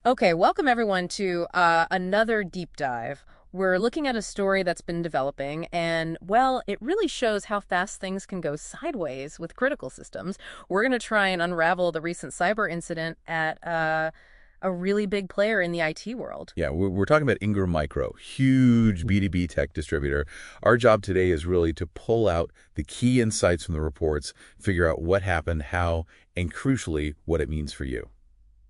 Okay, welcome everyone to another deep dive. We're looking at a story that's been developing, and well, it really shows how fast things can go sideways with critical systems. We're going to try and unravel the recent cyber incident at a really big player in the IT world. Yeah, we're talking about Ingram Micro, huge B2B tech distributor. Our job today is really to pull out the key insights from the reports, figure out what happened, how, and crucially, what it means for you.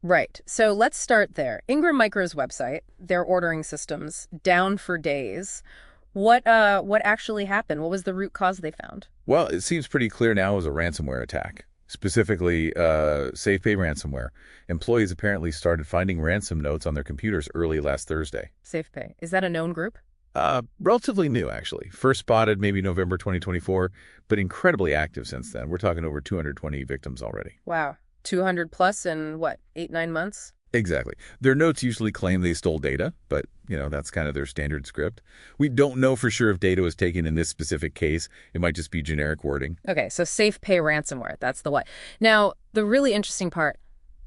Right. So let's start there. Ingram Micro's website, their ordering systems down for days. What actually happened? What was the root cause they found? Well, it seems pretty clear now it was a ransomware attack, specifically SafePay Ransomware. Employees apparently started finding ransom notes on their computers early last Thursday. SafePay. Is that a known group? Relatively new, actually. First spotted maybe November 2024, but incredibly active since then. We're talking over 220 victims already. Wow. 200 plus in what, 8, 9 months? Exactly. Their notes usually claim they stole data, but, that's kind of their standard script. We don't know for sure if data was taken in this specific case. It might just be generic wording. Okay, so SafePay ransomware, that's the what. Now, the really interesting part,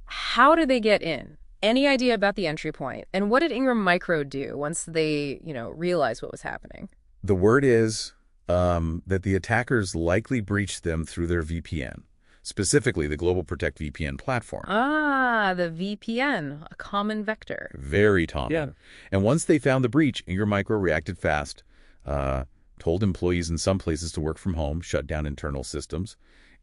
how did they get in? Any idea about the entry point? And what did Ingram Micro do once they, realized what was happening? The word is that the attackers likely breached them through their VPN, specifically the Global Protect VPN platform. Ah, the VPN, a common vector. Very common. Yeah. And once they found the breach, Ingram Micro reacted fast, told employees in some places to work from home, shut down internal systems,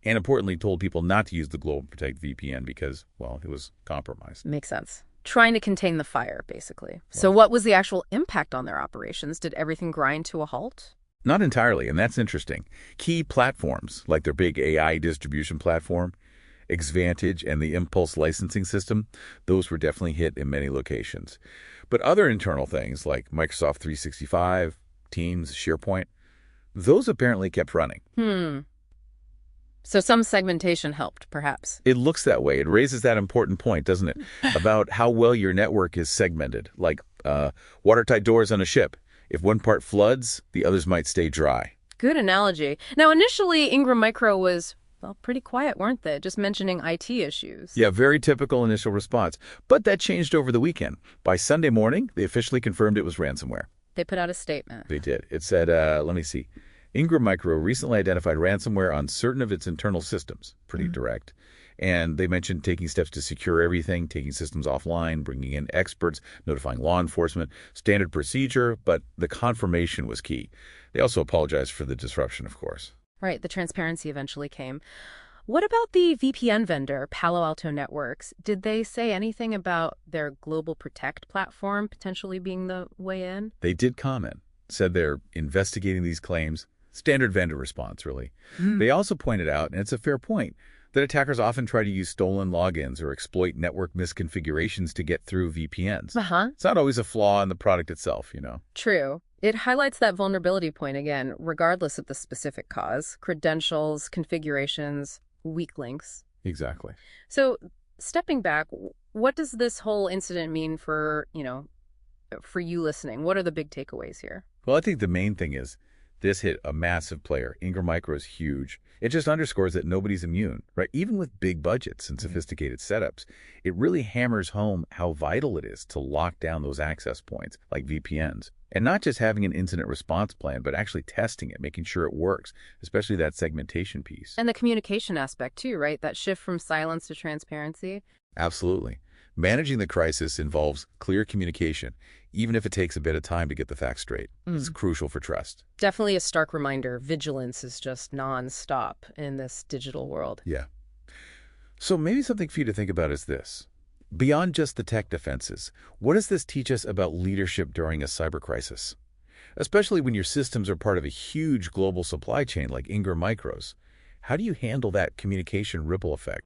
and importantly told people not to use the Global Protect VPN because, well, it was compromised. Makes sense. Trying to contain the fire, basically. So what was the actual impact on their operations? Did everything grind to a halt? Not entirely, and that's interesting. Key platforms, like their big AI distribution platform, Xvantage and the Impulse licensing system, those were definitely hit in many locations. But other internal things like Microsoft 365, Teams, SharePoint, those apparently kept running. So some segmentation helped, perhaps. It looks that way. It raises that important point, doesn't it, about how well your network is segmented, like watertight doors on a ship. If one part floods, the others might stay dry. Good analogy. Now, initially, Ingram Micro was, well, pretty quiet, weren't they? Just mentioning IT issues. Yeah, very typical initial response. But that changed over the weekend. By Sunday morning, they officially confirmed it was ransomware. They put out a statement. They did. It said, let me see. Ingram Micro recently identified ransomware on certain of its internal systems. Pretty direct. And they mentioned taking steps to secure everything, taking systems offline, bringing in experts, notifying law enforcement, standard procedure, but the confirmation was key. They also apologized for the disruption, of course. Right, the transparency eventually came. What about the VPN vendor, Palo Alto Networks? Did they say anything about their Global Protect platform potentially being the way in? They did comment, said they're investigating these claims. Standard vendor response, really. They also pointed out, and it's a fair point, that attackers often try to use stolen logins or exploit network misconfigurations to get through VPNs. It's not always a flaw in the product itself, True. It highlights that vulnerability point again, regardless of the specific cause, credentials, configurations, weak links. Exactly. So, stepping back, what does this whole incident mean for, for you listening? What are the big takeaways here? Well, I think the main thing is this hit a massive player. Ingram Micro is huge. It just underscores that nobody's immune, right? Even with big budgets and sophisticated setups, it really hammers home how vital it is to lock down those access points like VPNs. And not just having an incident response plan, but actually testing it, making sure it works, especially that segmentation piece. And the communication aspect too, right? That shift from silence to transparency. Absolutely. Managing the crisis involves clear communication, even if it takes a bit of time to get the facts straight. It's crucial for trust. Definitely a stark reminder. Vigilance is just nonstop in this digital world. Yeah. So maybe something for you to think about is this. Beyond just the tech defenses, what does this teach us about leadership during a cyber crisis? Especially when your systems are part of a huge global supply chain like Ingram Micro's. How do you handle that communication ripple effect?